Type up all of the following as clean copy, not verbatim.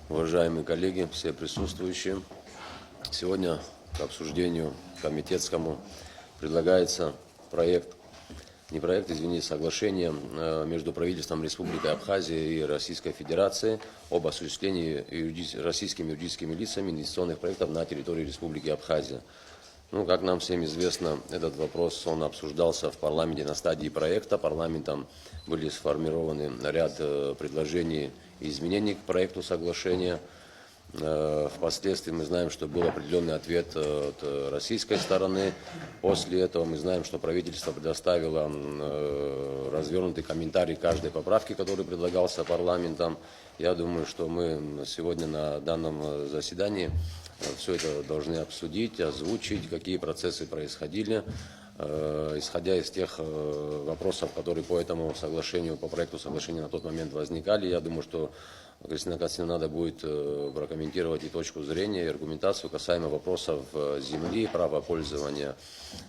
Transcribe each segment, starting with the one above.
Уважаемые коллеги, все присутствующие, сегодня к обсуждению комитетскому предлагается соглашение между правительством Республики Абхазия и Российской Федерации об осуществлении российскими юридическими лицами инвестиционных проектов на территории Республики Абхазия. Как нам всем известно, этот вопрос он обсуждался в парламенте на стадии проекта. Парламентом были сформированы ряд предложений и изменений к проекту соглашения. Впоследствии мы знаем, что был определенный ответ от российской стороны. После этого мы знаем, что правительство предоставило развернутый комментарий каждой поправки, которая предлагался парламентом. Я думаю, что мы сегодня на данном заседании все это должны обсудить, озвучить, какие процессы происходили, исходя из тех вопросов, которые по этому соглашению, по проекту соглашения на тот момент возникали. Я думаю, что Кристина Константиновна надо будет прокомментировать и точку зрения, и аргументацию касаемо вопросов земли, права пользования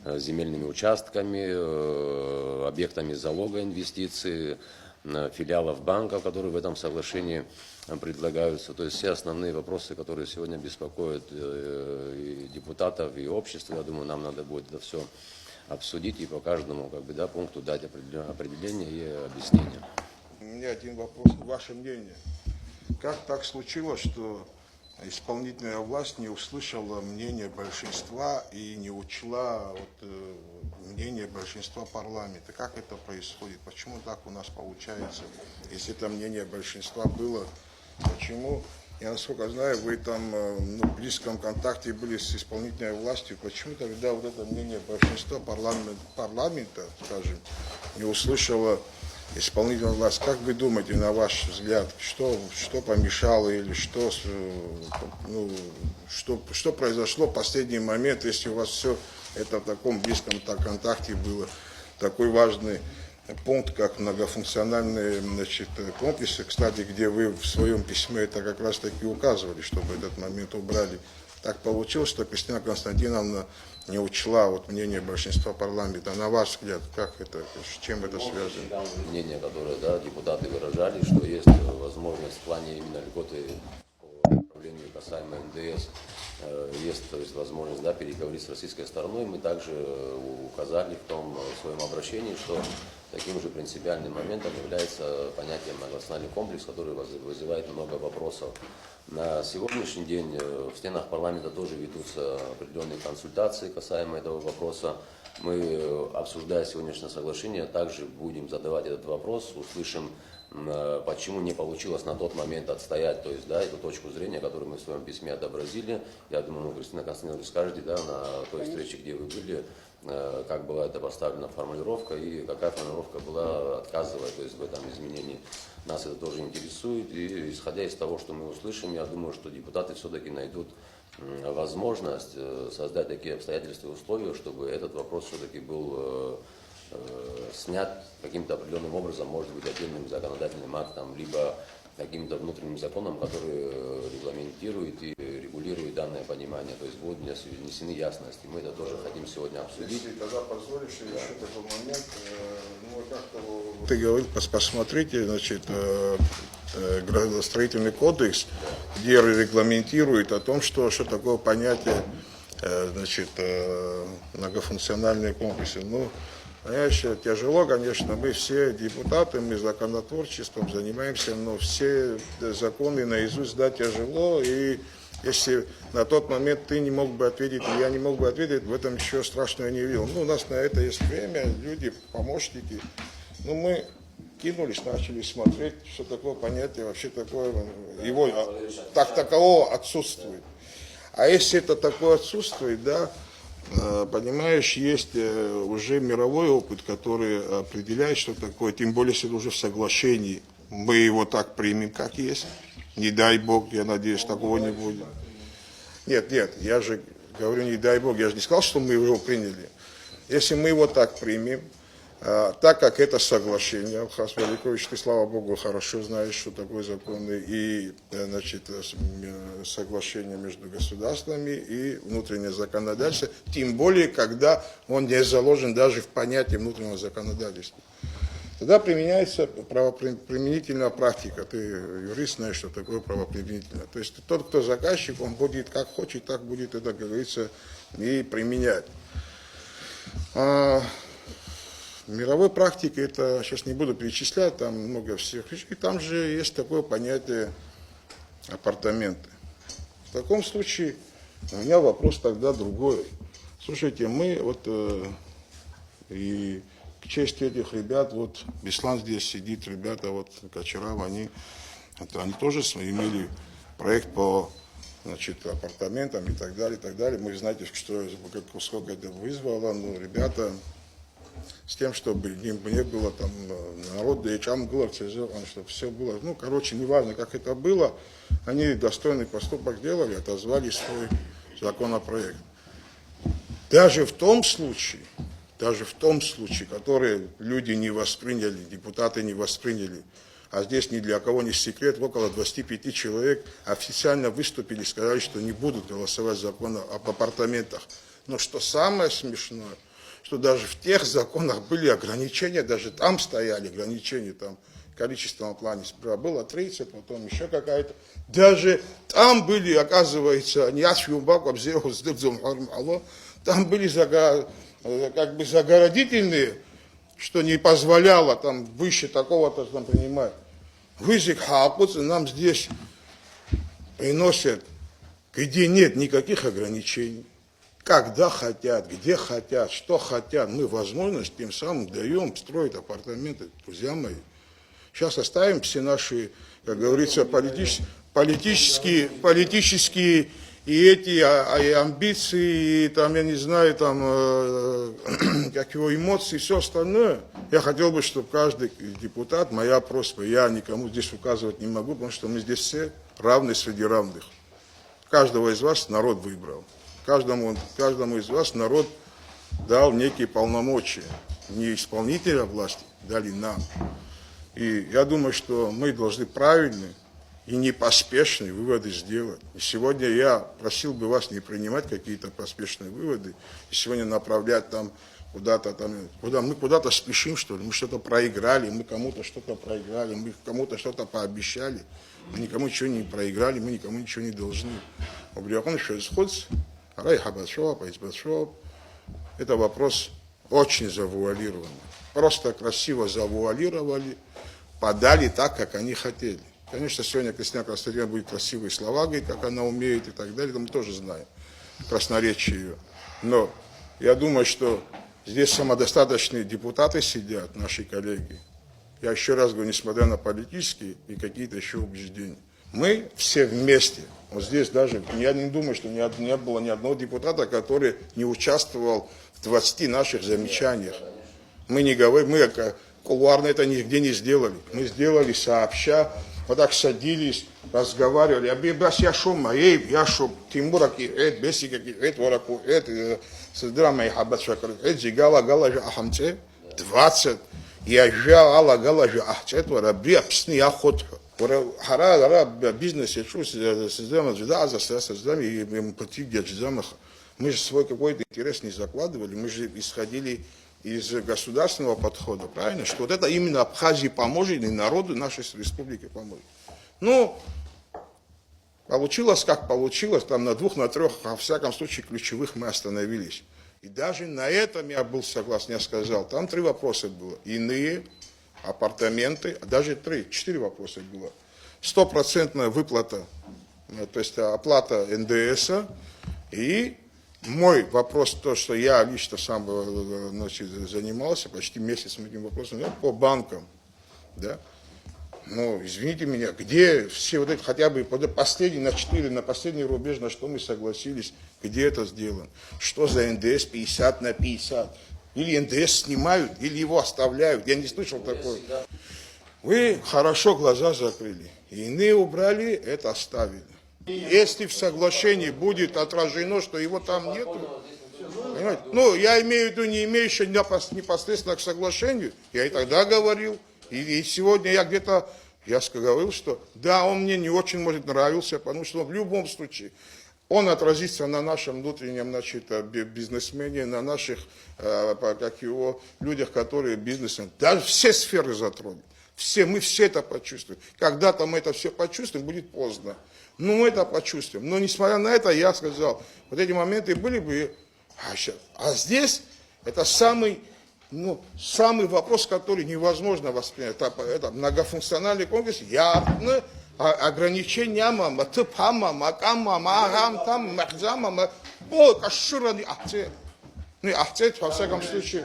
земельными участками, объектами залога инвестиций, филиалов банков, которые в этом соглашении предлагаются. То есть все основные вопросы, которые сегодня беспокоят и депутатов, и общество, я думаю, нам надо будет это все обсудить и по каждому пункту дать определение и объяснение. У меня один вопрос. Ваше мнение. Как так случилось, что исполнительная власть не услышала мнение большинства и не учла мнение большинства парламента? Как это происходит? Почему так у нас получается? Если это мнение большинства было, почему? Я, насколько знаю, вы там в близком контакте были с исполнительной властью. Почему тогда вот это мнение большинства парламента, скажем, не услышало исполнительная власть? Как вы думаете, на ваш взгляд, что помешало или что произошло в последний момент, если у вас все это в таком близком контакте было, такой важный пункт, как многофункциональные комплексы, кстати, где вы в своем письме это как раз таки указывали, чтобы этот момент убрали. Так получилось, что Кристина Константиновна не учла мнение большинства парламента. На ваш взгляд, как это, с чем это связано? Мнение, которое депутаты выражали, что есть возможность в плане именно льготы по управлению касаемо НДС, есть возможность переговорить с российской стороной. Мы также указали в своем обращении, что таким же принципиальным моментом является понятие многонациональный комплекс, который вызывает много вопросов. На сегодняшний день в стенах парламента тоже ведутся определенные консультации касаемо этого вопроса. Мы, обсуждая сегодняшнее соглашение, также будем задавать этот вопрос, услышим, почему не получилось на тот момент отстоять, то есть, эту точку зрения, которую мы в своем письме отобразили. Я думаю, Кристина Константиновна, вы скажете, на той встрече, где вы были, как была эта поставлена формулировка и какая формулировка была отказывая, то есть в этом изменении. Нас это тоже интересует, и исходя из того, что мы услышим, я думаю, что депутаты все-таки найдут возможность создать такие обстоятельства и условия, чтобы этот вопрос все-таки был снят каким-то определенным образом, может быть, отдельным законодательным актом, либо каким-то внутренним законом, который регламентирует и регулирует данное понимание. То есть будут внесены ясности. Мы это тоже хотим сегодня обсудить. Если тогда позволишь еще такой момент, ты говорил, посмотрите, градостроительный кодекс, где регламентирует о том, что такое понятие, многофункциональные комплексы. Понимаешь, тяжело, конечно, мы все депутаты, мы законотворчеством занимаемся, но все законы наизусть тяжело, и если на тот момент ты не мог бы ответить, и я не мог бы ответить, в этом ничего страшного не видел. У нас на это есть время, люди, помощники, мы кинулись, начали смотреть, что такое понятие, вообще такое, его такового отсутствует. А если это такое отсутствует, понимаешь, есть уже мировой опыт, который определяет, что такое, тем более, если уже в соглашении, мы его так примем, как есть. Не дай Бог, я надеюсь, такого не будет. Нет, я же говорю, не дай Бог, я же не сказал, что мы его приняли. Если мы его так примем, так как это соглашение, Абхаз Великович, ты, слава Богу, хорошо знаешь, что такое законы и соглашение между государствами и внутреннее законодательство, тем более, когда он не заложен даже в понятие внутреннего законодательства. тогда применяется правоприменительная практика. Ты юрист, знаешь, что такое правоприменительное. То есть тот, кто заказчик, он будет как хочет, так будет это, как говорится, и применять. А в мировой практике, это сейчас не буду перечислять, там много всех вещей, там же есть такое понятие апартаменты. В таком случае у меня вопрос тогда другой. Слушайте, мы вот и к чести этих ребят, вот Беслан здесь сидит, ребята, вот Качарав, они тоже имели проект по, значит, апартаментам и так далее, и так далее. Мы знаете, что, сколько это вызвало, но ребята с тем, чтобы не было там народа, и там было, чтобы все было, ну, короче, неважно, как это было, они достойный поступок делали, отозвали свой законопроект. Даже в том случае, который люди не восприняли, депутаты не восприняли, а здесь ни для кого не секрет, около 25 человек официально выступили, сказали, что не будут голосовать закон об апартаментах. Но что самое смешное, что даже в тех законах были ограничения, даже там стояли ограничения, там в количественном плане справа было 30, потом еще какая-то. Даже там были, оказывается, там были как бы загородительные, что не позволяло там выше такого-то там принимать. Вызик хаакуцы нам здесь приносят, где нет никаких ограничений. Когда хотят, где хотят, что хотят, мы возможность тем самым даем строить апартаменты, друзья мои. Сейчас оставим все наши, как говорится, политические и эти и амбиции, и там, я не знаю, там, как его эмоции, все остальное. Я хотел бы, чтобы каждый депутат, моя просьба, я никому здесь указывать не могу, потому что мы здесь все равны среди равных. Каждого из вас народ выбрал. Каждому из вас народ дал некие полномочия. Не исполнителя власти, дали нам. И я думаю, что мы должны правильные и непоспешные выводы сделать. И сегодня я просил бы вас не принимать какие-то поспешные выводы, и сегодня направлять там куда-то там, мы куда-то спешим, что ли, мы что-то проиграли, мы кому-то что-то проиграли, мы кому-то что-то пообещали, мы никому ничего не проиграли, мы никому ничего не должны. Это вопрос очень завуалированный. Просто красиво завуалировали, подали так, как они хотели. Конечно, сегодня Кристина Константиновна будет красивые слова говорить, как она умеет и так далее, это мы тоже знаем, красноречие ее. Но я думаю, что здесь самодостаточные депутаты сидят, наши коллеги. Я еще раз говорю, несмотря на политические и какие-то еще убеждения. Мы все вместе. Вот здесь даже, я не думаю, что не было ни одного депутата, который не участвовал в 20 наших замечаниях. Мы не говорим, мы кулуарно это нигде не сделали. Мы сделали сообща, вот так садились, разговаривали. Я шум, я шум, Тимура киэт, Бесика киэт, Вораку эт, Садрама и Хабат Шакар, Зигала Галажа Ахамце, 20. Я жала Галажа Ахцет, Варабри, Апсни Ахотху. Хара бизнес, я чувствую, создаем и эмпатию, мы же свой какой-то интерес не закладывали, мы же исходили из государственного подхода, правильно? Что вот это именно Абхазии поможет и народу нашей республики поможет. Ну, получилось как получилось, там на 2, на 3, во всяком случае ключевых мы остановились. И даже на этом я был согласен, я сказал, там 3 вопроса было, иные, апартаменты, даже 4 вопроса было. 100% выплата, то есть оплата НДС, и мой вопрос, то, что я лично сам занимался, почти месяц этим вопросом, по банкам, да. Ну, извините меня, где все вот эти, хотя бы последний на 4, на последний рубеж, на что мы согласились, где это сделано? Что за НДС 50 на 50? Или НДС снимают, или его оставляют. Я не слышал такое. Вы хорошо глаза закрыли. Иные убрали, это оставили. Если в соглашении будет отражено, что его там нету, понимаете? Ну, я имею в виду, не имеющий непосредственно к соглашению, я и тогда говорил, и сегодня я говорил, что да, он мне не очень, может, нравился, потому что в любом случае он отразится на нашем внутреннем, значит, бизнесмене, на наших, как его, людях, которые бизнесом, даже все сферы затронут. Мы все это почувствуем. Когда-то мы это все почувствуем, будет поздно. Но мы это почувствуем. Но несмотря на это, я сказал, вот эти моменты были бы, а здесь это самый вопрос, который невозможно воспринять. Это многофункциональный комплекс, явно ограничения, во всяком случае.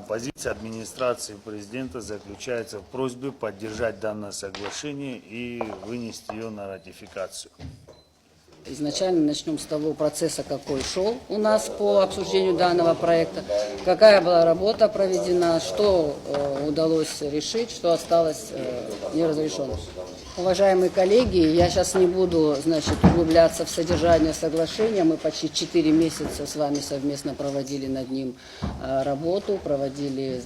Позиция администрации президента заключается в просьбе поддержать данное соглашение и вынести ее на ратификацию. Изначально начнем с того процесса, какой шел у нас по обсуждению данного проекта, какая была работа проведена, что удалось решить, что осталось неразрешенным. Уважаемые коллеги, я сейчас не буду, углубляться в содержание соглашения. Мы почти 4 месяца с вами совместно проводили над ним работу, проводили,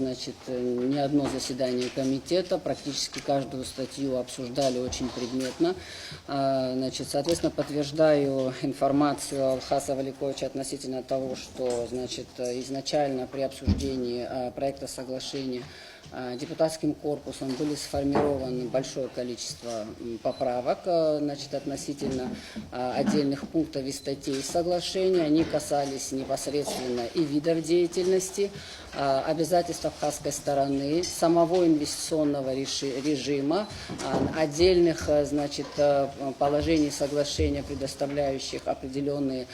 не одно заседание комитета, практически каждую статью обсуждали очень предметно. Соответственно, подтверждаю информацию Алхаса Валиковича относительно того, что, изначально при обсуждении проекта соглашения депутатским корпусом были сформированы большое количество поправок относительно отдельных пунктов и статей соглашения. Они касались непосредственно и видов деятельности, обязательств абхазской стороны, самого инвестиционного режима, отдельных положений соглашения, предоставляющих определенные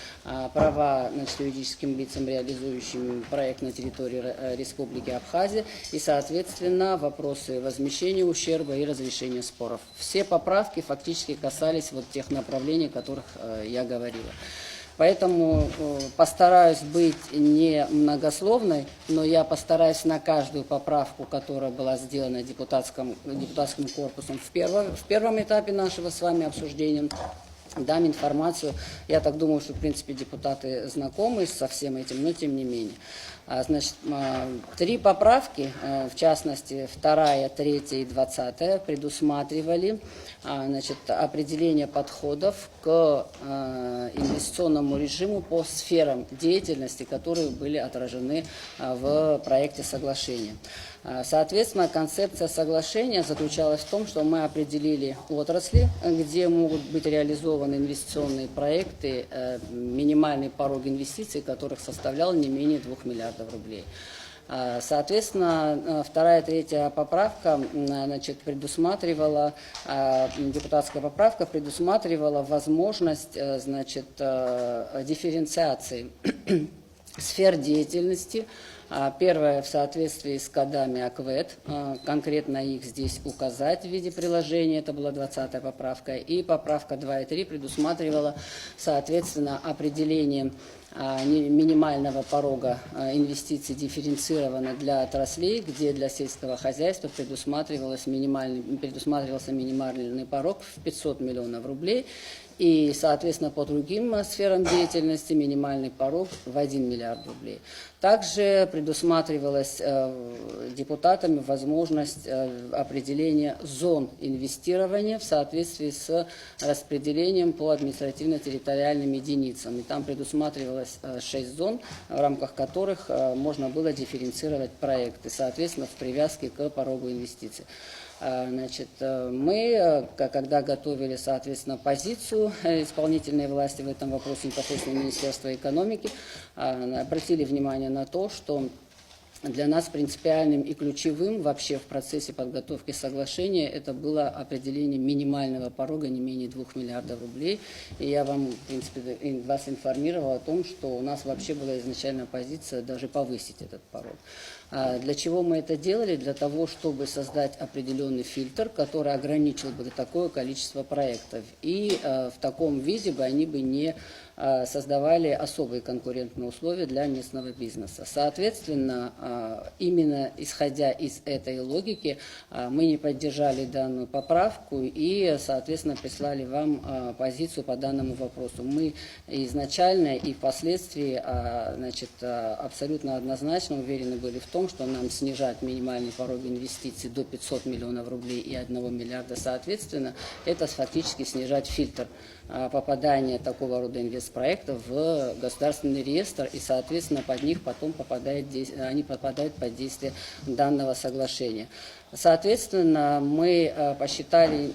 права юридическим лицам, реализующим проект на территории Республики Абхазия, и, соответственно, вопросы возмещения ущерба и разрешения споров. Все поправки фактически касались вот тех направлений, о которых я говорила. Поэтому постараюсь быть не многословной, но я постараюсь на каждую поправку, которая была сделана депутатским корпусом в первом этапе нашего с вами обсуждения, дам информацию. Я так думаю, что, в принципе, депутаты знакомы со всем этим, но тем не менее. 3 поправки, в частности, 2, 3 и 20, предусматривали определение подходов к инвестиционному режиму по сферам деятельности, которые были отражены в проекте соглашения. Соответственно, концепция соглашения заключалась в том, что мы определили отрасли, где могут быть реализованы инвестиционные проекты, минимальный порог инвестиций, которых составлял не менее 2 миллиардов рублей. Соответственно, 2 и 3 поправка предусматривала, депутатская поправка предусматривала возможность дифференциации сфер деятельности. Первое, в соответствии с кодами АКВЭД, конкретно их здесь указать в виде приложения, это была 20-я поправка, и поправка 2 и 3 предусматривала, соответственно, определение минимального порога инвестиций дифференцировано для отраслей, где для сельского хозяйства предусматривался минимальный порог в 500 миллионов рублей, и, соответственно, по другим сферам деятельности минимальный порог в 1 миллиард рублей. Также предусматривалась депутатами возможность определения зон инвестирования в соответствии с распределением по административно-территориальным единицам. И там предусматривалось 6 зон, в рамках которых можно было дифференцировать проекты, соответственно, в привязке к порогу инвестиций. Мы, когда готовили, соответственно, позицию исполнительной власти в этом вопросе, непосредственно Министерства экономики, обратили внимание на то, что для нас принципиальным и ключевым вообще в процессе подготовки соглашения это было определение минимального порога не менее 2 миллиардов рублей. И я вам, в принципе, вас информировала о том, что у нас вообще была изначальная позиция даже повысить этот порог. Для чего мы это делали? Для того, чтобы создать определенный фильтр, который ограничил бы такое количество проектов. И в таком виде бы они бы не создавали особые конкурентные условия для местного бизнеса. Соответственно, именно исходя из этой логики, мы не поддержали данную поправку и, соответственно, прислали вам позицию по данному вопросу. Мы изначально и впоследствии, значит, абсолютно однозначно уверены были в том, что нам снижать минимальный порог инвестиций до 500 миллионов рублей и 1 миллиарда соответственно, это фактически снижать фильтр попадания такого рода инвестпроектов в государственный реестр, и, соответственно, под них потом они попадают под действие данного соглашения. Соответственно, мы посчитали,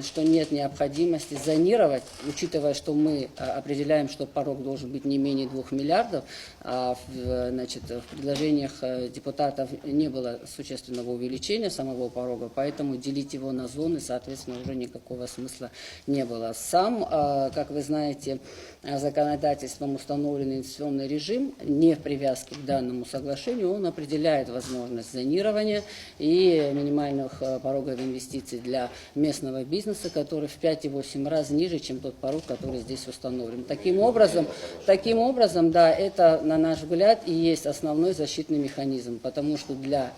что нет необходимости зонировать, учитывая, что мы определяем, что порог должен быть не менее 2 миллиардов, значит, в предложениях депутатов не было существенного увеличения самого порога, поэтому делить его на зоны, соответственно, уже никакого смысла не было. Сам, как вы знаете, законодательством установленный инвестиционный режим, не в привязке к данному соглашению, он определяет возможность зонирования и минимальных порогов инвестиций для местного бизнеса, который в 5,8 раз ниже, чем тот порог, который здесь установлен. Таким образом, да, это, на наш взгляд, и есть основной защитный механизм, потому что для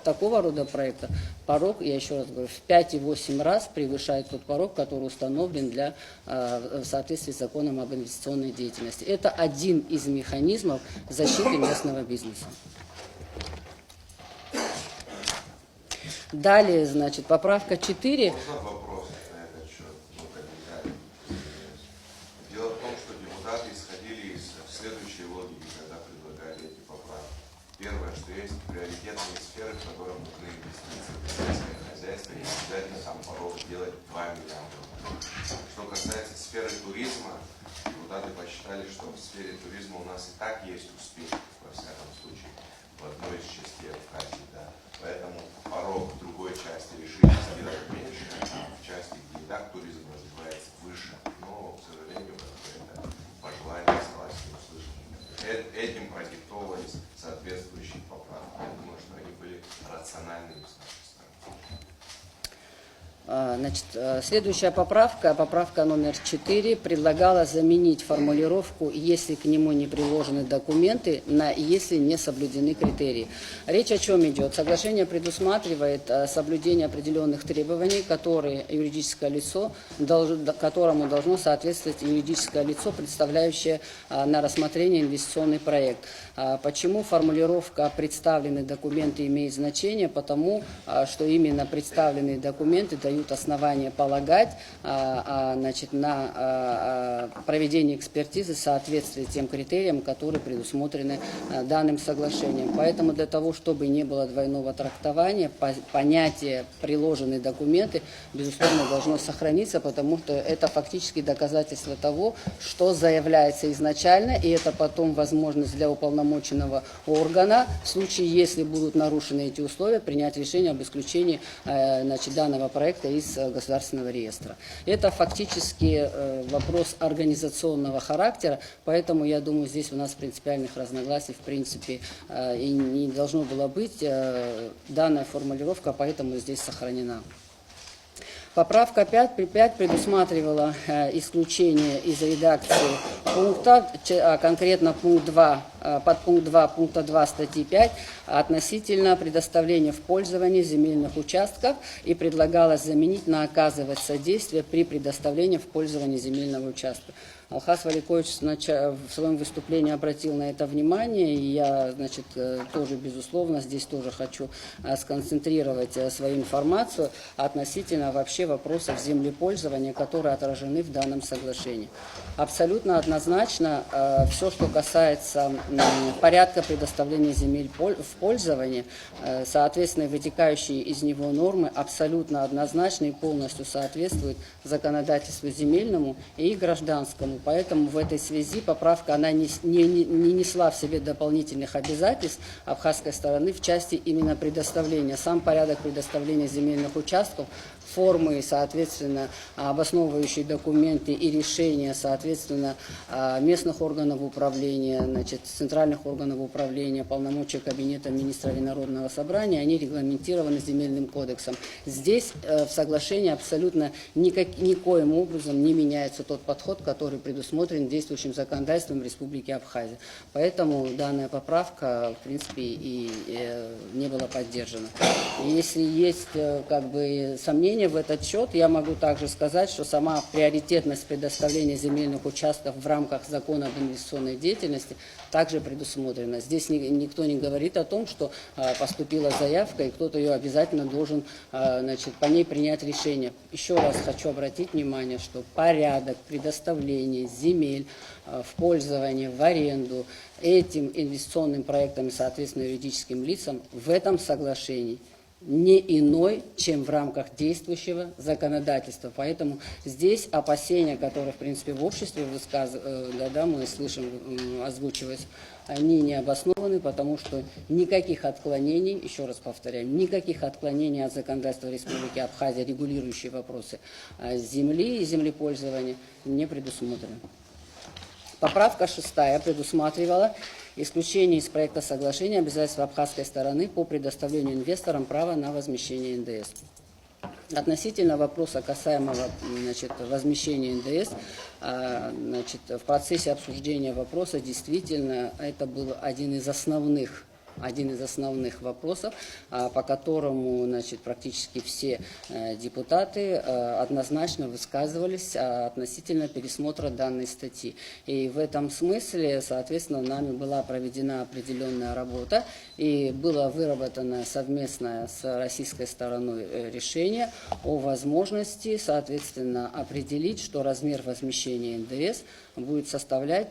такого рода проекта порог, я еще раз говорю, в 5,8 раз превышает тот порог, который установлен в соответствии с законом об инвестиционной деятельности. Это один из механизмов защиты местного бизнеса. Далее, значит, поправка 4. Можно вопрос на этот счет? Дело в том, что депутаты исходили из следующей логики, когда предлагали эти поправки. Первое, что есть приоритетные сферы, в которых нужны инвестиции в сельское хозяйство, и обязательно там порог делать 2 миллиарда. Что касается сферы туризма, депутаты посчитали, что в сфере туризма у нас и так есть успех, во всяком случае, в одной из частей Абхазии, да. Поэтому порог в другой части решили сделать меньше, а в части, где и так туризм развивается, выше. Но, к сожалению, это пожелание осталось не услышано. Этим продиктовывались соответствующие поправки. Я думаю, что они были рациональными с нашей стороны. Значит, следующая поправка номер 4, предлагала заменить формулировку «если к нему не приложены документы» на «если не соблюдены критерии». Речь о чем идет? Соглашение предусматривает соблюдение определенных требований, которые которому должно соответствовать юридическое лицо, представляющее на рассмотрение инвестиционный проект. Почему формулировка «представленные документы» имеет значение? Потому что именно представленные документы дают основания полагать, значит, на проведение экспертизы в соответствии тем критериям, которые предусмотрены данным соглашением. Поэтому для того, чтобы не было двойного трактования, понятие «приложенные документы», безусловно, должно сохраниться, потому что это фактически доказательство того, что заявляется изначально, и это потом возможность для уполномоченного органа, в случае, если будут нарушены эти условия, принять решение об исключении, значит, данного проекта из государственного реестра. Это фактически вопрос организационного характера, поэтому, я думаю, здесь у нас принципиальных разногласий, в принципе, и не должно было быть. Данная формулировка, поэтому здесь сохранена. Поправка 5 предусматривала исключение из редакции пункта, конкретно пункт 2, подпункт 2 пункта 2 статьи 5 относительно предоставления в пользование земельных участков, и предлагалось заменить на «оказывать содействие при предоставлении в пользование земельного участка». Алхаз Валикович в своем выступлении обратил на это внимание, и я, значит, тоже, безусловно, здесь тоже хочу сконцентрировать свою информацию относительно вообще вопросов землепользования, которые отражены в данном соглашении. Абсолютно однозначно все, что касается порядка предоставления земель в пользование, соответственно, вытекающие из него нормы абсолютно однозначно и полностью соответствуют законодательству земельному и гражданскому. Поэтому в этой связи поправка она не несла в себе дополнительных обязательств абхазской стороны в части именно предоставления. Сам порядок предоставления земельных участков, формы, соответственно, обосновывающие документы и решения, соответственно, местных органов управления, значит, центральных органов управления, полномочия Кабинета министров и Народного собрания, они регламентированы Земельным кодексом. Здесь в соглашении абсолютно никоим образом не меняется тот подход, который предусмотрен действующим законодательством Республики Абхазия. Поэтому данная поправка, в принципе, и не была поддержана. Если есть сомнения в этот счет, я могу также сказать, что сама приоритетность предоставления земельных участков в рамках закона об инвестиционной деятельности также предусмотрена. Здесь никто не говорит о том, что поступила заявка и кто-то ее обязательно должен по ней принять решение. Еще раз хочу обратить внимание, что порядок предоставления земель в пользование, в аренду этим инвестиционным проектам и, соответственно, юридическим лицам в этом соглашении не иной, чем в рамках действующего законодательства. Поэтому здесь опасения, которые, в принципе, в обществе мы слышим озвучивать, они не обоснованы, потому что никаких отклонений, еще раз повторяю, никаких отклонений от законодательства Республики Абхазия, регулирующие вопросы земли и землепользования, не предусмотрены. Поправка 6 предусматривала исключение из проекта соглашения обязательства абхазской стороны по предоставлению инвесторам права на возмещение НДС. Относительно вопроса, касаемого возмещения НДС, в процессе обсуждения вопроса действительно это был один из основных вопросов, по которому практически все депутаты однозначно высказывались относительно пересмотра данной статьи. И в этом смысле, соответственно, нами была проведена определенная работа и было выработано совместно с российской стороной решение о возможности, соответственно, определить, что размер возмещения НДС будет составлять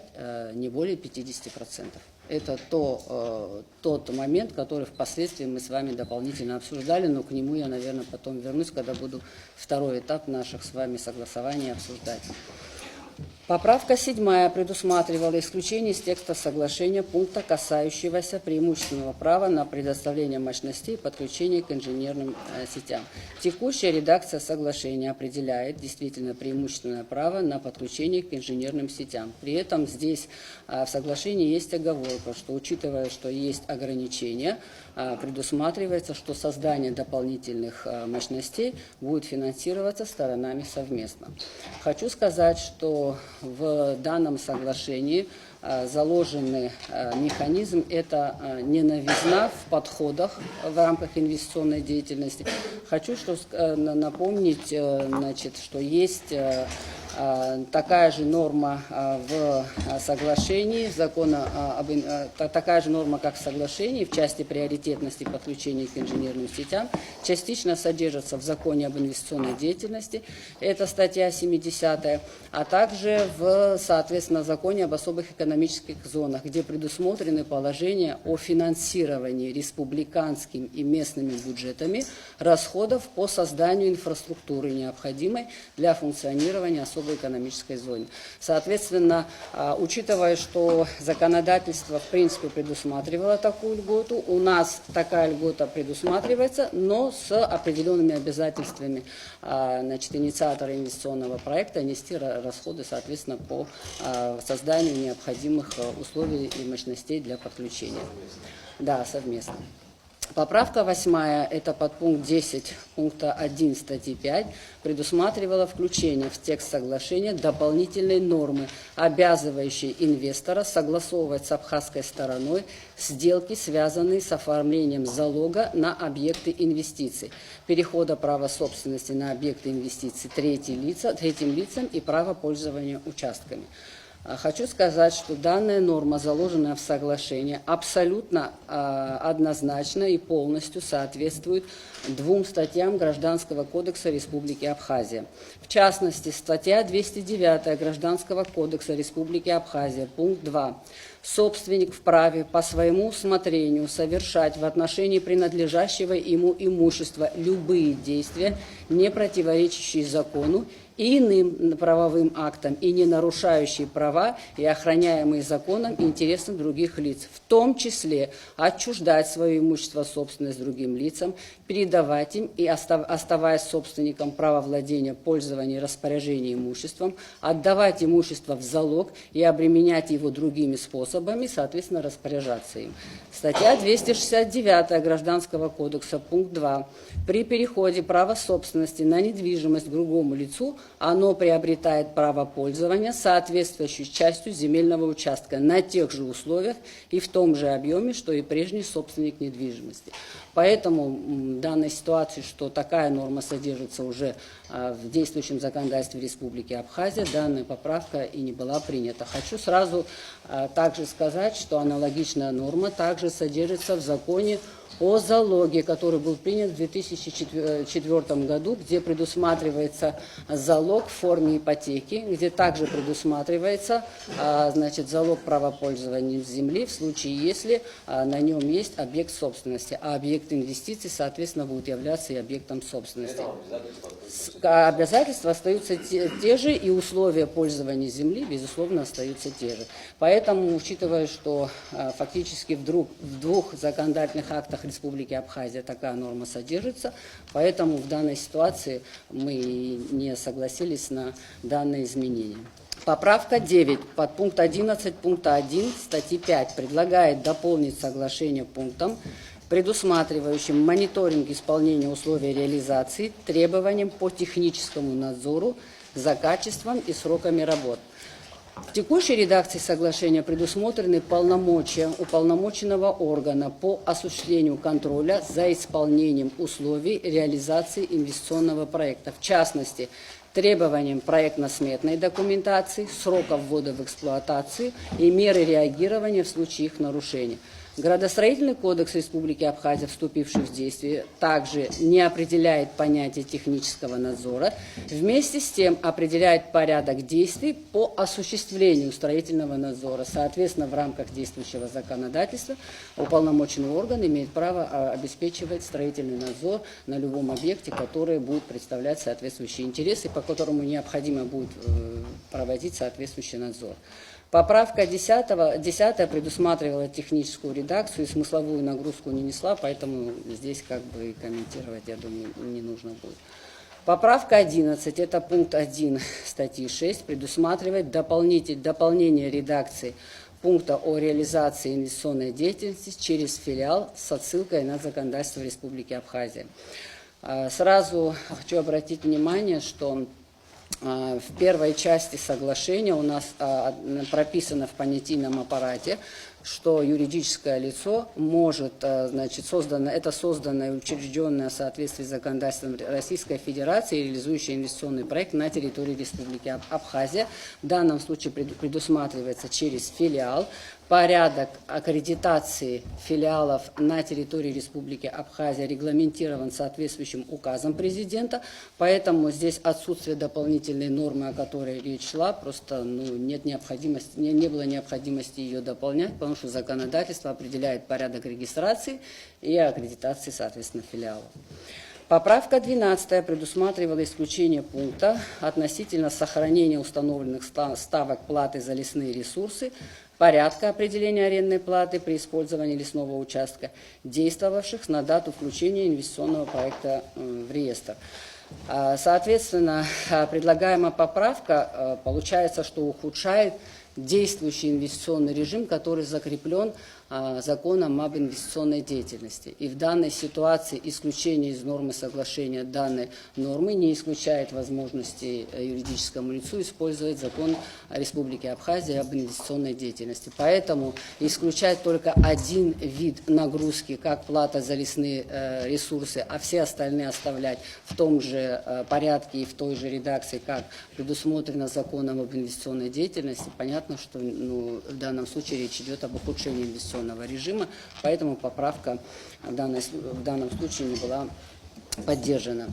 не более 50%. Это тот момент, который впоследствии мы с вами дополнительно обсуждали, но к нему я, наверное, потом вернусь, когда буду второй этап наших с вами согласований обсуждать. Поправка 7 предусматривала исключение из текста соглашения пункта, касающегося преимущественного права на предоставление мощностей и подключение к инженерным сетям. Текущая редакция соглашения определяет действительно преимущественное право на подключение к инженерным сетям. При этом здесь в соглашении есть оговорка, что, учитывая, что есть ограничения, предусматривается, что создание дополнительных мощностей будет финансироваться сторонами совместно. Хочу сказать, что в данном соглашении заложенный механизм – это не новизна в подходах в рамках инвестиционной деятельности. Хочу напомнить, что есть такая же норма в соглашении, такая же норма, как в соглашении, в части приоритетности подключения к инженерным сетям, частично содержится в законе об инвестиционной деятельности, это статья 70, а также в, соответственно, законе об особых экономических зонах, где предусмотрены положения о финансировании республиканскими и местными бюджетами расходов по созданию инфраструктуры, необходимой для функционирования особой экономической зоне. Соответственно, учитывая, что законодательство в принципе предусматривало такую льготу, у нас такая льгота предусматривается, но с определенными обязательствами инициатора инвестиционного проекта нести расходы, соответственно, по созданию необходимых условий и мощностей для подключения. Да, совместно. Поправка 8, это подпункт 10 пункта 1 статьи 5, предусматривала включение в текст соглашения дополнительной нормы, обязывающей инвестора согласовывать с абхазской стороной сделки, связанные с оформлением залога на объекты инвестиций, перехода права собственности на объекты инвестиций третьим лицам и право пользования участками. Хочу сказать, что данная норма, заложенная в соглашении, абсолютно однозначно и полностью соответствует двум статьям Гражданского кодекса Республики Абхазия. В частности, статья 209 Гражданского кодекса Республики Абхазия, пункт 2. Собственник вправе по своему усмотрению совершать в отношении принадлежащего ему имущества любые действия, не противоречащие закону и иным правовым актам, и не нарушающие права и охраняемые законом интересы других лиц, в том числе отчуждать свое имущество, собственность другим лицам, передавать им и, оставаясь собственником права владения, пользования и распоряжения имуществом, отдавать имущество в залог и обременять его другими способами, соответственно, распоряжаться им. Статья 269 Гражданского кодекса, пункт 2. При переходе права собственности на недвижимость к другому лицу оно приобретает право пользования, соответствующей частью земельного участка, на тех же условиях и в том же объеме, что и прежний собственник недвижимости. Поэтому в данной ситуации, что такая норма содержится уже в действующем законодательстве Республики Абхазия, данная поправка и не была принята. Хочу сразу также сказать, что аналогичная норма также содержится в законе о залоге, который был принят в 2004 году, где предусматривается залог в форме ипотеки, где также предусматривается значит, залог права пользования земли в случае, если на нем есть объект собственности, а объект инвестиций, соответственно, будет являться и объектом собственности. Обязательства остаются те же, и условия пользования земли, безусловно, остаются те же. Поэтому, учитывая, что фактически в двух законодательных актах Республики Абхазия такая норма содержится, поэтому в данной ситуации мы не согласились на данное изменение. Поправка 9. Подпункт 11 пункта 1 статьи 5 предлагает дополнить соглашение пунктом, предусматривающим мониторинг исполнения условий реализации, требованиям по техническому надзору за качеством и сроками работ. В текущей редакции соглашения предусмотрены полномочия уполномоченного органа по осуществлению контроля за исполнением условий реализации инвестиционного проекта, в частности, требованиям проектно-сметной документации, сроков ввода в эксплуатацию и меры реагирования в случае их нарушения. Градостроительный кодекс Республики Абхазия, вступивший в действие, также не определяет понятие технического надзора, вместе с тем определяет порядок действий по осуществлению строительного надзора. Соответственно, в рамках действующего законодательства уполномоченный орган имеет право обеспечивать строительный надзор на любом объекте, который будет представлять соответствующие интересы, по которому необходимо будет проводить соответствующий надзор. Поправка 10 предусматривала техническую редакцию и смысловую нагрузку не несла, поэтому здесь как бы комментировать, я думаю, не нужно будет. Поправка 11, это пункт 1 статьи 6, предусматривает дополнение редакции пункта о реализации инвестиционной деятельности через филиал с отсылкой на законодательство Республики Абхазия. Сразу хочу обратить внимание, что в первой части соглашения у нас прописано в понятийном аппарате, что юридическое лицо может, значит, созданное и учрежденное в соответствии с законодательством Российской Федерации, реализующее инвестиционный проект на территории Республики Абхазия. В данном случае предусматривается через филиал. Порядок аккредитации филиалов на территории Республики Абхазия регламентирован соответствующим указом президента, поэтому здесь отсутствие дополнительной нормы, о которой речь шла, просто не было необходимости ее дополнять, потому что законодательство определяет порядок регистрации и аккредитации, соответственно, филиалов. Поправка 12 предусматривала исключение пункта относительно сохранения установленных ставок платы за лесные ресурсы, порядка определения арендной платы при использовании лесного участка, действовавших на дату включения инвестиционного проекта в реестр. Соответственно, предлагаемая поправка получается, что ухудшает действующий инвестиционный режим, который закреплен законом об инвестиционной деятельности. И в данной ситуации исключение из нормы соглашения данной нормы не исключает возможности юридическому лицу использовать закон Республики Абхазия об инвестиционной деятельности. Поэтому исключать только один вид нагрузки, как плата за лесные ресурсы, а все остальные оставлять в том же порядке и в той же редакции, как предусмотрено законом об инвестиционной деятельности, понятно, что в данном случае речь идет об ухудшении инвестиционного режима, поэтому поправка в данном случае не была поддержана.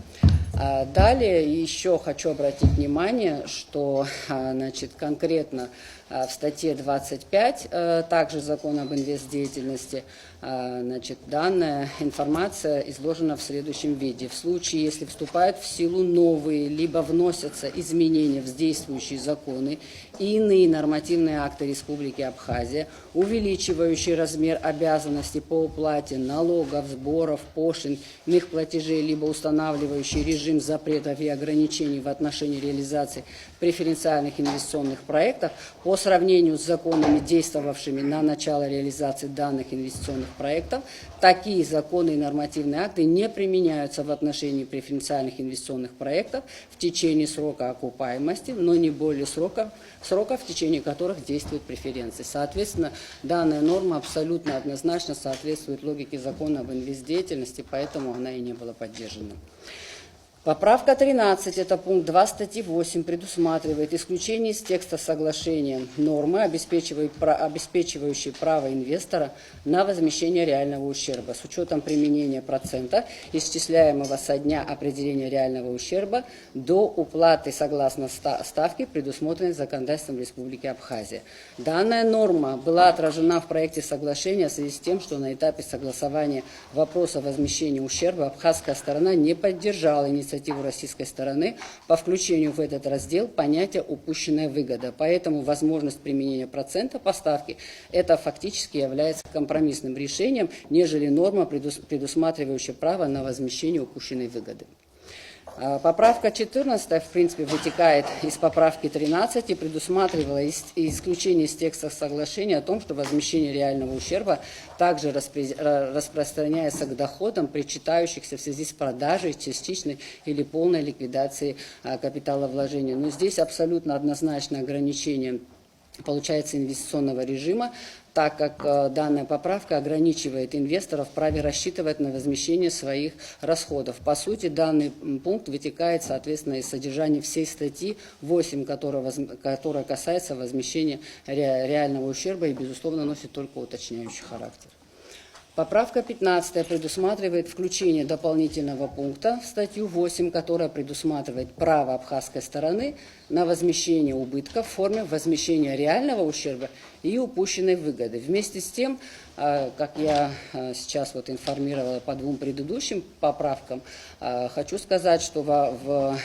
Далее еще хочу обратить внимание, что значит, конкретно в статье 25 также закона об инвестдеятельности значит, данная информация изложена в следующем виде. В случае, если вступают в силу новые, либо вносятся изменения в действующие законы и иные нормативные акты Республики Абхазия, увеличивающие размер обязанностей по уплате налогов, сборов, пошлин, иных платежей, либо устанавливающие режим запретов и ограничений в отношении реализации преференциальных инвестиционных проектов по сравнению с законами, действовавшими на начало реализации данных инвестиционных проектов, такие законы и нормативные акты не применяются в отношении преференциальных инвестиционных проектов в течение срока окупаемости, но не более срока, в течение которых действуют преференции. Соответственно, данная норма абсолютно однозначно соответствует логике закона об инвестдеятельности, поэтому она и не была поддержана. Поправка 13, это пункт 2 статьи 8, предусматривает исключение из текста соглашения нормы, обеспечивающие право инвестора на возмещение реального ущерба с учетом применения процента, исчисляемого со дня определения реального ущерба до уплаты согласно ставке, предусмотренной законодательством Республики Абхазия. Данная норма была отражена в проекте соглашения в связи с тем, что на этапе согласования вопроса возмещения ущерба абхазская сторона не поддержала инициативу российской стороны по включению в этот раздел понятия «упущенная выгода». Поэтому возможность применения процента по ставке это фактически является компромиссным решением, нежели норма, предусматривающая право на возмещение упущенной выгоды. Поправка 14, в принципе, вытекает из поправки 13 и предусматривала исключение из текста соглашения о том, что возмещение реального ущерба также распространяется к доходам, причитающихся в связи с продажей, частичной или полной ликвидацией капиталовложения. Но здесь абсолютно однозначно ограничение получается инвестиционного режима, так как данная поправка ограничивает инвесторов в праве рассчитывать на возмещение своих расходов. По сути, данный пункт вытекает, соответственно, из содержания всей статьи 8, которая касается возмещения реального ущерба и, безусловно, носит только уточняющий характер. Поправка 15 предусматривает включение дополнительного пункта в статью 8, которая предусматривает право абхазской стороны на возмещение убытков в форме возмещения реального ущерба и упущенной выгоды. Вместе с тем, как я сейчас вот информировала по двум предыдущим поправкам, хочу сказать, что в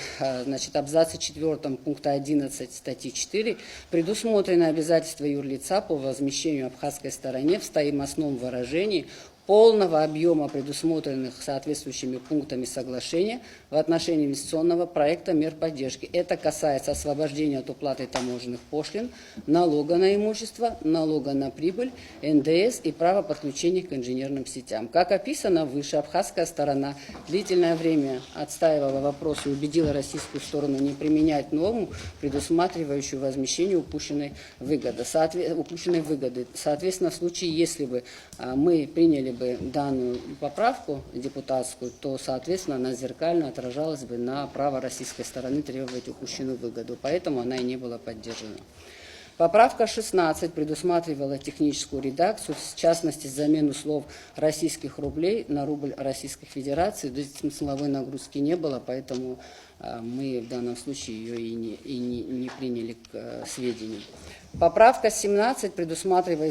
абзаце 4 пункта 11 статьи 4 предусмотрено обязательство юрлица по возмещению абхазской стороне в стоимостном выражении полного объема предусмотренных соответствующими пунктами соглашения в отношении инвестиционного проекта мер поддержки. Это касается освобождения от уплаты таможенных пошлин, налога на имущество, налога на прибыль, НДС и права подключения к инженерным сетям. Как описано выше, абхазская сторона длительное время отстаивала вопрос и убедила российскую сторону не применять норму, предусматривающую возмещение упущенной выгоды. Соответственно, в случае, если бы мы приняли бы данную поправку депутатскую, то, соответственно, она зеркально отражалась бы на право российской стороны требовать упущенную выгоду. Поэтому она и не была поддержана. Поправка 16 предусматривала техническую редакцию, в частности, замену слов «российских рублей» на «рубль Российской Федерации». Здесь смысловой нагрузки не было, поэтому мы в данном случае ее и не приняли к сведению. Поправка 17 предусматривала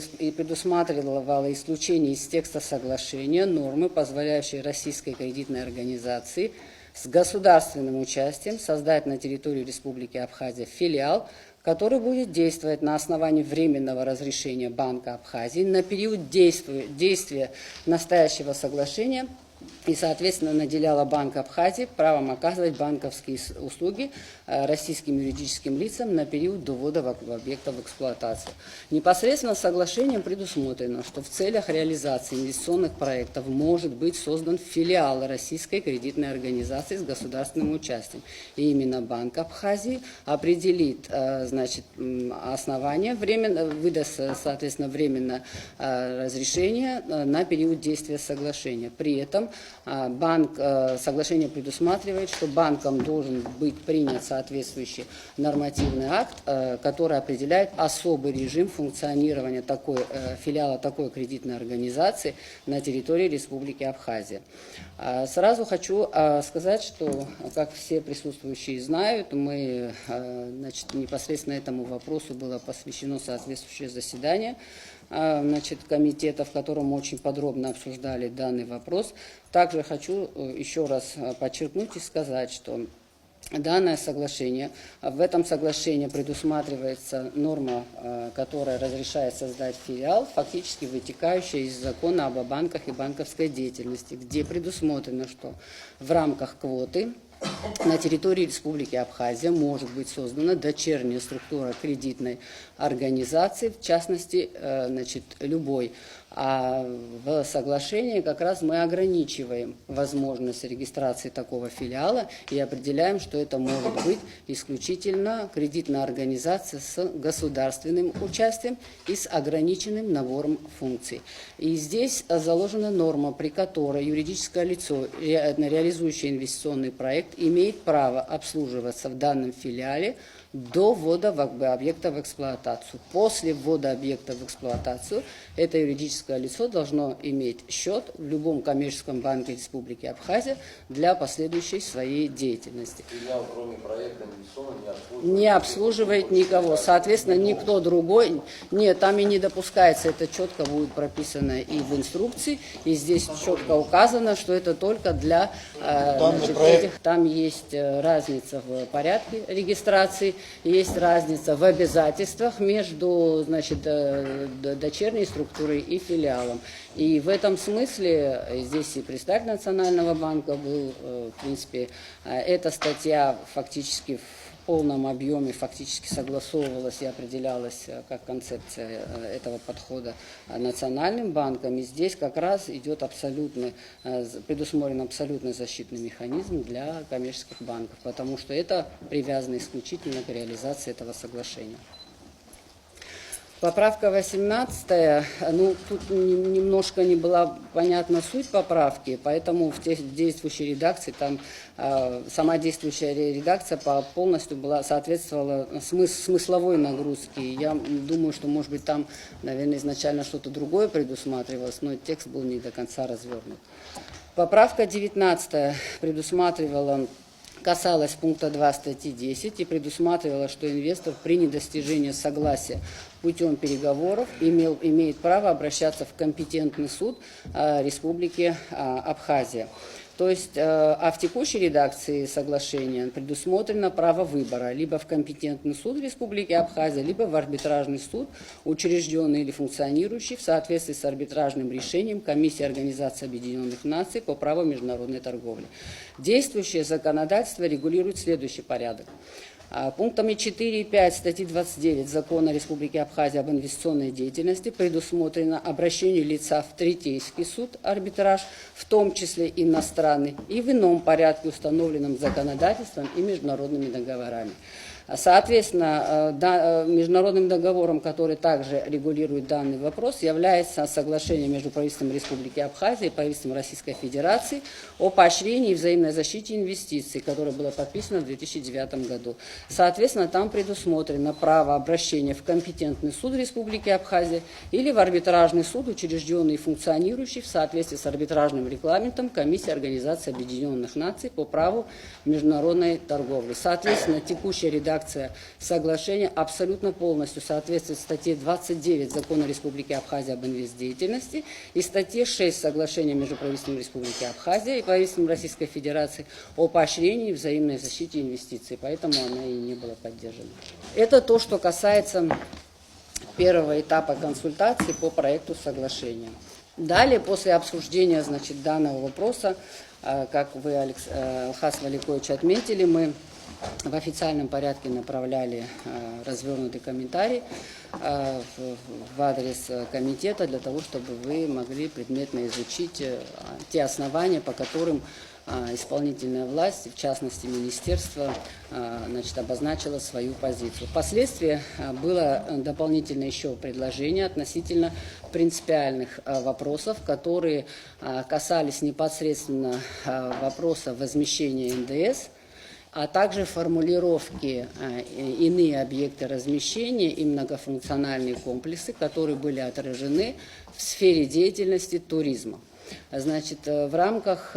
исключение из текста соглашения нормы, позволяющие российской кредитной организации с государственным участием создать на территории Республики Абхазия филиал, который будет действовать на основании временного разрешения Банка Абхазии на период действия настоящего соглашения и, соответственно, наделяла Банк Абхазии правом оказывать банковские услуги российским юридическим лицам на период до ввода объекта в эксплуатацию. Непосредственно соглашением предусмотрено, что в целях реализации инвестиционных проектов может быть создан филиал российской кредитной организации с государственным участием. И именно Банк Абхазии определит, основания, выдаст, соответственно, временно разрешение на период действия соглашения. При этом соглашение предусматривает, что банком должен быть принят соответствующий нормативный акт, который определяет особый режим функционирования филиала такой кредитной организации на территории Республики Абхазия. Сразу хочу сказать, что, как все присутствующие знают, непосредственно этому вопросу было посвящено соответствующее заседание комитета, в котором мы очень подробно обсуждали данный вопрос. Также хочу еще раз подчеркнуть и сказать, что данное соглашение, в этом соглашении предусматривается норма, которая разрешает создать филиал, фактически вытекающая из закона об банках и банковской деятельности, где предусмотрено, что в рамках квоты на территории Республики Абхазия может быть создана дочерняя структура кредитной организации, в частности, любой. А в соглашении как раз мы ограничиваем возможность регистрации такого филиала и определяем, что это может быть исключительно кредитная организация с государственным участием и с ограниченным набором функций. И здесь заложена норма, при которой юридическое лицо, реализующее инвестиционный проект, имеет право обслуживаться в данном филиале до ввода объекта в эксплуатацию. После ввода объекта в эксплуатацию это юридическое лицо должно иметь счет в любом коммерческом банке Республики Абхазия для последующей своей деятельности. Филиал, кроме проекта инвестиционного, не обслуживает никого. Соответственно, никто другой. Нет, там и не допускается. Это четко будет прописано и в инструкции. И здесь четко указано, что это только для этих. Там есть разница в порядке регистрации, есть разница в обязательствах между дочерней структурой и филиалом. И в этом смысле здесь и представитель Национального банка был, в принципе, эта статья фактически в полном объеме фактически согласовывалась и определялась как концепция этого подхода Национальным банком. И здесь как раз идет предусмотрен абсолютно защитный механизм для коммерческих банков, потому что это привязано исключительно к реализации этого соглашения. Поправка 18, тут немножко не была понятна суть поправки, поэтому в действующей редакции, сама действующая редакция полностью соответствовала смысловой нагрузке. Я думаю, что, может быть, там, наверное, изначально что-то другое предусматривалось, но текст был не до конца развернут. Поправка 19 касалась пункта 2 статьи 10 и предусматривала, что инвестор при недостижении согласия путем переговоров имеет право обращаться в компетентный суд Республики Абхазия. То есть, в текущей редакции соглашения предусмотрено право выбора либо в компетентный суд Республики Абхазия, либо в арбитражный суд, учрежденный или функционирующий в соответствии с арбитражным решением Комиссии Организации Объединенных Наций по праву международной торговли. Действующее законодательство регулирует следующий порядок. Пунктами 4 и 5 статьи 29 Закона Республики Абхазия об инвестиционной деятельности предусмотрено обращение лица в третейский суд, арбитраж, в том числе иностранный, и в ином порядке, установленном законодательством и международными договорами. Соответственно, международным договором, который также регулирует данный вопрос, является соглашение между правительством Республики Абхазия и правительством Российской Федерации о поощрении и взаимной защите инвестиций, которое было подписано в 2009 году. Соответственно, там предусмотрено право обращения в компетентный суд Республики Абхазия или в арбитражный суд, учрежденный и функционирующий в соответствии с арбитражным регламентом Комиссии Организации Объединенных Наций по праву международной торговли. Соответственно, текущая редакция соглашения абсолютно полностью соответствует статье 29 Закона Республики Абхазия об инвестдеятельности и статье 6 Соглашения между правительством Республики Абхазия и правительством Российской Федерации о поощрении и взаимной защите инвестиций, поэтому она и не была поддержана. Это то, что касается первого этапа консультаций по проекту соглашения. Далее, после обсуждения данного вопроса, как вы, Алхас Валикович, отметили, мы в официальном порядке направляли развернутый комментарий в адрес комитета для того, чтобы вы могли предметно изучить те основания, по которым исполнительная власть, в частности министерство, обозначило свою позицию. Впоследствии было дополнительно еще предложение относительно принципиальных вопросов, которые касались непосредственно вопроса возмещения НДС, а также формулировки иные объекты размещения и многофункциональные комплексы, которые были отражены в сфере деятельности туризма. Значит, в рамках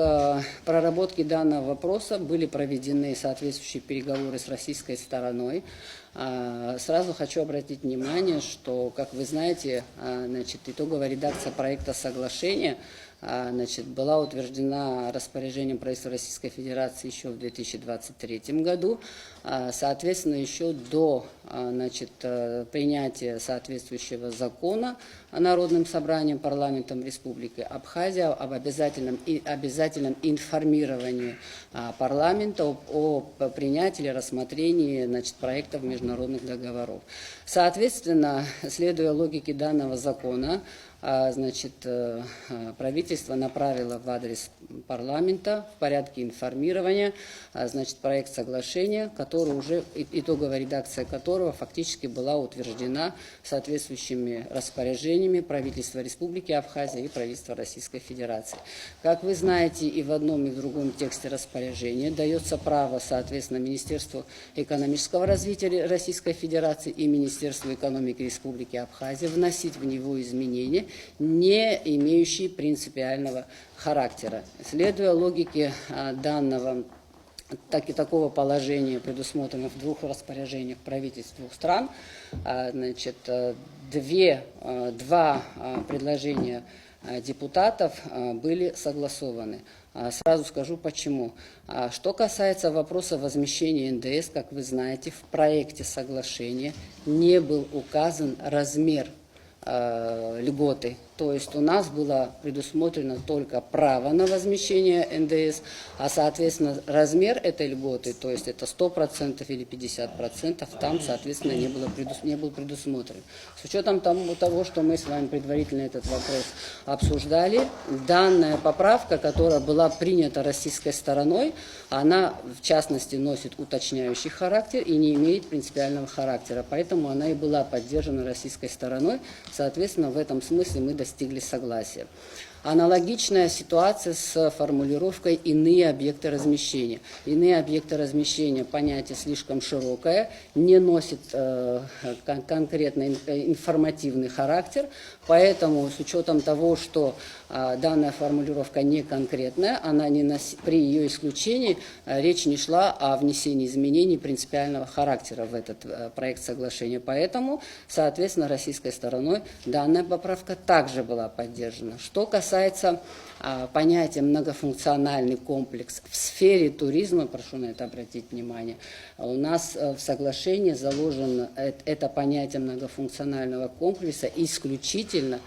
проработки данного вопроса были проведены соответствующие переговоры с российской стороной. Сразу хочу обратить внимание, что, как вы знаете, итоговая редакция проекта соглашения была утверждена распоряжением правительства Российской Федерации еще в 2023 году. Соответственно, еще до принятия соответствующего закона Народным собранием, парламентом Республики Абхазия об обязательном информировании парламента о принятии или рассмотрении проектов международных договоров. Соответственно, следуя логике данного закона, правительство направило в адрес парламента в порядке информирования проект соглашения, который уже, итоговая редакция которого фактически была утверждена соответствующими распоряжениями правительства Республики Абхазия и правительства Российской Федерации. Как вы знаете, и в одном, и в другом тексте распоряжения дается право, соответственно, Министерству экономического развития Российской Федерации и Министерству экономики Республики Абхазия вносить в него изменения, не имеющие принципиального характера. Следуя логике данного такого положения, предусмотренного в двух распоряжениях правительств двух стран, два предложения депутатов были согласованы. Сразу скажу почему. Что касается вопроса возмещения НДС, как вы знаете, в проекте соглашения не был указан размер льготы. То есть у нас было предусмотрено только право на возмещение НДС, а, соответственно, размер этой льготы, то есть это 100% или 50%, там, соответственно, не был предусмотрен. С учетом того, что мы с вами предварительно этот вопрос обсуждали, данная поправка, которая была принята российской стороной, она, в частности, носит уточняющий характер и не имеет принципиального характера, поэтому она и была поддержана российской стороной. Соответственно, в этом смысле мы достигли согласия. Аналогичная ситуация с формулировкой «иные объекты размещения». Иные объекты размещения – понятие слишком широкое, не носит конкретно информативный характер, поэтому с учетом того, что данная формулировка не конкретная, при ее исключении речь не шла о внесении изменений принципиального характера в этот проект соглашения. Поэтому, соответственно, российской стороной данная поправка также была поддержана. Что касается понятия многофункциональный комплекс в сфере туризма, прошу на это обратить внимание, у нас в соглашении заложено это понятие многофункционального комплекса исключительно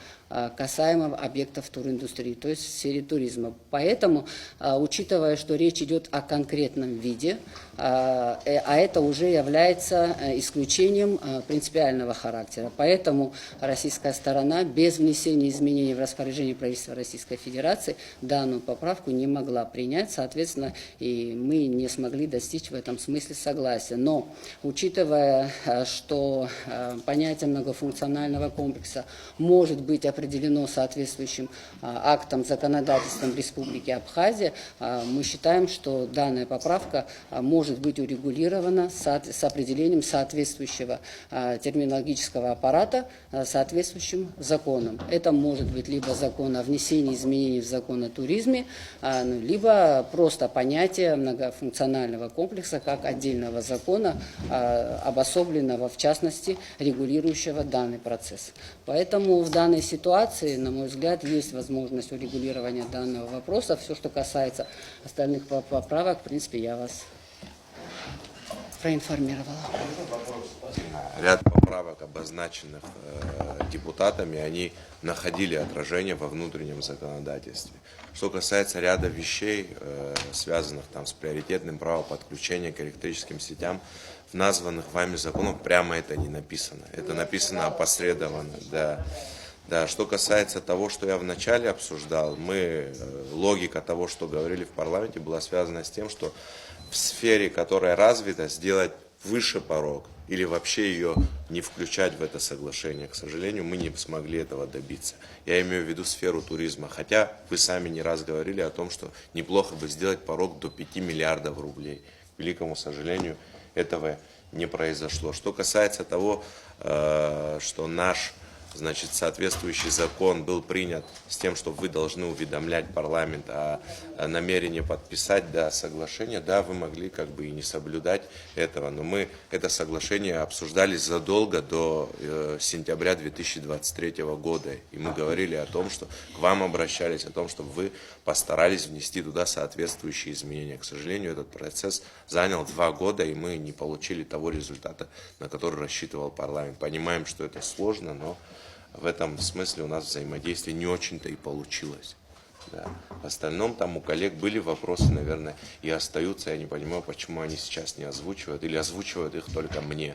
касаемого объектов туриндустрии, то есть в сфере туризма. Поэтому, учитывая, что речь идет о конкретном виде, а это уже является исключением принципиального характера. Поэтому российская сторона без внесения изменений в распоряжение правительства Российской Федерации данную поправку не могла принять, соответственно, и мы не смогли достичь в этом смысле согласия. Но, учитывая, что понятие многофункционального комплекса может быть определено соответствующим актом законодательством Республики Абхазия, мы считаем, что данная поправка может быть урегулирована с определением соответствующего терминологического аппарата соответствующим законом. Это может быть либо закон о внесении изменений в закон о туризме, либо просто понятие многофункционального комплекса как отдельного закона, обособленного, в частности, регулирующего данный процесс. Поэтому в данной ситуации, на мой взгляд, есть возможность урегулирования данного вопроса. Все, что касается остальных поправок, в принципе, я вас проинформировала. Ряд поправок, обозначенных депутатами, они находили отражение во внутреннем законодательстве. Что касается ряда вещей, связанных с приоритетным правом подключения к электрическим сетям, в названных вами законах прямо это не написано. Это написано опосредованно, да. Да, что касается того, что я вначале обсуждал, логика того, что говорили в парламенте, была связана с тем, что в сфере, которая развита, сделать выше порог или вообще ее не включать в это соглашение. К сожалению, мы не смогли этого добиться. Я имею в виду сферу туризма. Хотя вы сами не раз говорили о том, что неплохо бы сделать порог до 5 миллиардов рублей. К великому сожалению, этого не произошло. Что касается того, что наш соответствующий закон был принят с тем, что вы должны уведомлять парламент о намерении подписать соглашение, вы могли и не соблюдать этого, но мы это соглашение обсуждали задолго до сентября 2023 года, и мы говорили о том, что к вам обращались, о том, чтобы вы постарались внести туда соответствующие изменения. К сожалению, этот процесс занял 2 года, и мы не получили того результата, на который рассчитывал парламент. Понимаем, что это сложно, но в этом смысле у нас взаимодействие не очень-то и получилось. Да. В остальном там у коллег были вопросы, наверное, и остаются. Я не понимаю, почему они сейчас не озвучивают или озвучивают их только мне.